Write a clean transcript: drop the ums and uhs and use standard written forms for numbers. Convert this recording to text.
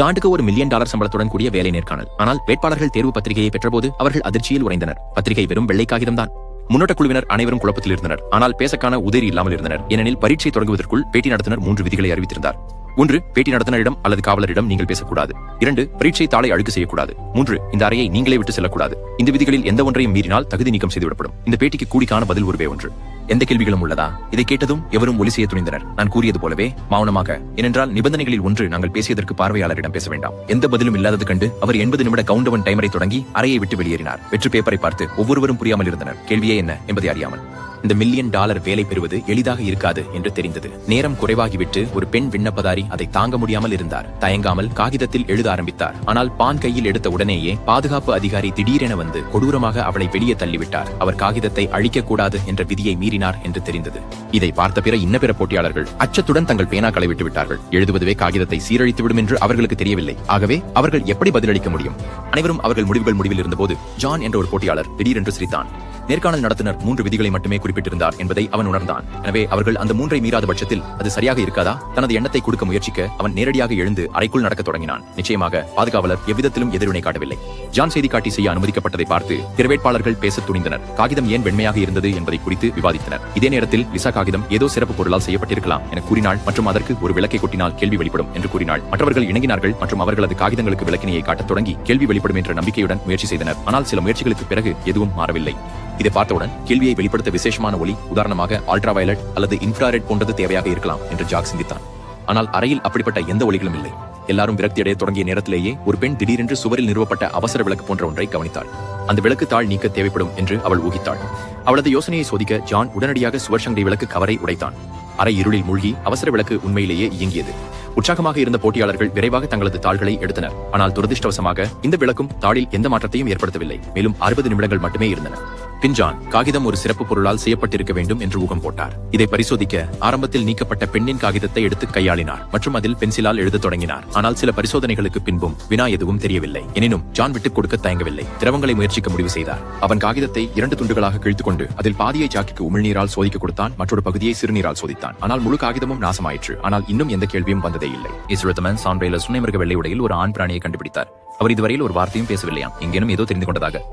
ஜானுக்கு ஒரு $1 மில்லியன் சம்பளத்துடன் கூடிய வேலை நேர்காணல். ஆனால் வேட்பாளர்கள் தேர்வு பத்திரிகையை பெற்றபோது அவர்கள் அதிர்ச்சியில் உறைந்தனர். பத்திரிகை வெறும் வெள்ளை காகிதம்தான். முன்னோட்ட குழுவினர் அனைவரும் குழப்பத்தில் இருந்தனர். ஆனால் பேசக்கான உதவி இல்லாமல் இருந்தனர். ஏனெனில் பரீட்சை தொடங்குவதற்குள் பேட்டி நடத்துனர் 3 விதிகளை அறிவித்திருந்தார். 1. பேட்டி நடத்துனரிடம் அல்லது காவலரிடம் நீங்கள் பேசக்கூடாது. 2. பரீட்சை தாளை அழுக்கு செய்யக்கூடாது. 3. இந்த அறையை நீங்களே விட்டு செல்லக்கூடாது. இந்த விதிகளில் எந்த ஒன்றையும் மீறினால் தகுதி நீக்கம் செய்துவிடப்படும். இந்த பேட்டிக்கு கூடிக்கான பதில் ஒருவே ஒன்று. எந்த கேள்விகளும் உள்ளதா? இதை கேட்டதும் எவரும் ஒலி செய்ய துணிந்தனர். நான் கூறியது போலவே மௌனமாக. ஏனென்றால் நிபந்தனைகளில் ஒன்று, நாங்கள் பேசியதற்கு பார்வையாளரிடம் பேச வேண்டாம். எந்த பதிலும் இல்லாதது கண்டு அவர் 80 நிமிட கவுண்டவுன் டைமரை தொடங்கி அறையை விட்டு வெளியேறினார். வெற்று பேப்பரை பார்த்து ஒவ்வொருவரும் புரியாமல் இருந்தனர். கேள்வியே என்ன என்பதை அறியாமல். இந்த $1 மில்லியன் வேலை பெறுவது எளிதாக இருக்காது என்று தெரிந்தது. நேரம் குறைவாகிவிட்டு ஒரு பெண் விண்ணப்பதாரி அதை தாங்க முடியாமல் இருந்தார். தயங்காமல் காகிதத்தில் எழுத ஆரம்பித்தார். ஆனால் பான் கையில் எடுத்த உடனேயே பாதுகாப்பு அதிகாரி திடீரென வந்து கொடூரமாக அவளை வெளியே தள்ளிவிட்டார். அவர் காகிதத்தை அழிக்கக்கூடாது என்ற விதியை மீறினார் என்று தெரிந்தது. இதை பார்த்த பிற இன்ன பிற போட்டியாளர்கள் அச்சத்துடன் தங்கள் பேனாக்களை விட்டு விட்டார்கள். எழுதுவதுவே காகிதத்தை சீரழித்துவிடும் என்று அவர்களுக்கு தெரியவில்லை. ஆகவே அவர்கள் எப்படி பதிலளிக்க முடியும்? அனைவரும் அவர்கள் முடிவில் இருந்தபோது ஜான் என்ற ஒரு போட்டியாளர் திடீரென்று சிரித்தான். நேர்காணல் நடத்துனர் 3 விதிகளை மட்டுமே குறிப்பிட்டிருந்தார் என்பதை அவன் உணர்ந்தான். எனவே அவர்கள் அந்த 3ஐ மீறாத பட்சத்தில் அது சரியாக இருக்காதா? தனது எண்ணத்தை கொடுக்க முயற்சிக்க அவன் நேரடியாக எழுந்து அறைக்குள் நடக்க தொடங்கினான். நிச்சயமாக பாதுகாவலர் எவ்விதத்திலும் எதிர்வினை காட்டவில்லை. ஜான் செய்தி காட்டி செய்ய அனுமதிக்கப்பட்டதை பார்த்து பிற வேட்பாளர்கள் பேச துணிந்தனர். காகிதம் ஏன் வெண்மையாக இருந்தது என்பதை குறித்து விவாதித்தனர். இதே நேரத்தில் லிசா காகிதம் ஏதோ சிறப்பு பொருளால் செய்யப்பட்டிருக்கலாம் என கூறினாள் மற்றும் அதற்கு ஒரு விளக்கை கொட்டினால் கேள்வி வெளிப்படும் என்று கூறினாள். மற்றவர்கள் இணங்கினார்கள் மற்றும் அவர்களது காகிதங்களுக்கு விளக்கினையை காட்டத் தொடங்கி கேள்வி வெளிப்படும் என்ற நம்பிக்கையுடன் முயற்சி செய்தனர். ஆனால் சில முயற்சிகளுக்கு பிறகு எதுவும் மாறவில்லை. இதை பார்த்தவுடன் கேள்வியை வெளிப்படுத்த விசேஷமான ஒளி, உதாரணமாக அல்ட்ரா வயலட் அல்லது இன்ஃப்ராரெட் போன்றது தேவையாக இருக்கலாம் என்று ஜாக் சிந்தித்தான். ஆனால் அறையில் அப்படிப்பட்ட எந்த ஒளிகளும் இல்லை. எல்லாரும் விரக்தியடைய தொடங்கிய நேரத்திலேயே ஒரு பெண் திடீரென்று சுவரில் நிறுவப்பட்ட அவசர விளக்கு போன்ற ஒன்றை கவனித்தாள். அந்த விளக்கு தாள் நீக்க தேவைப்படும் என்று அவள் ஊகித்தாள். அவளது யோசனையை சோதிக்க ஜான் உடனடியாக சுவர் சங்கை விளக்கு கவரை உடைத்தான். அறை இருளில் மூழ்கி அவசர விளக்கு உண்மையிலேயே இயங்கியது. உற்சாகமாக இருந்த போட்டியாளர்கள் விரைவாக தங்களது தாள்களை எடுத்தனர். ஆனால் துரதிருஷ்டவசமாக இந்த விளக்கும் தாளில் எந்த மாற்றத்தையும் ஏற்படுத்தவில்லை. மேலும் 60 நிமிடங்கள் மட்டுமே இருந்தன. பின் ஜான் காகிதம் ஒரு சிறப்பு பொருளால் செய்யப்பட்டிருக்க வேண்டும் என்று ஊகம் போட்டார். இதை பரிசோதிக்க ஆரம்பத்தில் நீக்கப்பட்ட பெண்ணின் காகிதத்தை எடுத்து கையாளினார் மற்றும் அதில் பென்சிலால் எழுத தொடங்கினார். ஆனால் சில பரிசோதனைகளுக்கு பின்பும் வினா எதுவும் தெரியவில்லை. எனினும் ஜான் விட்டுக் கொடுக்க தயங்கவில்லை. திரவங்களை முயற்சிக்க முடிவு செய்தார். அவன் காகிதத்தை 2 துண்டுகளாக கிழித்துக்கொண்டு அதில் பாதியை ஜாக்கிற்கு உமிழ்நீரால் சோதிக்க கொடுத்தான். மற்றொரு பகுதியை சிறுநீரால் சோதித்தான். ஆனால் முழு காகிதமும் நாசமாயிற்று. ஆனால் இன்னும் எந்த கேள்வியும் வந்ததே இல்லை. இஸ்ரத்மன் சான்றையில சுனைமிருக வெள்ளை உடையில் ஒரு ஆண் பிராணியை கண்டுபிடித்தார். அவர் இதுவரையில் ஒரு வார்த்தையும் பேசவில்லையாம். எங்கேனும் ஏதோ தெரிந்து கொண்டதாக.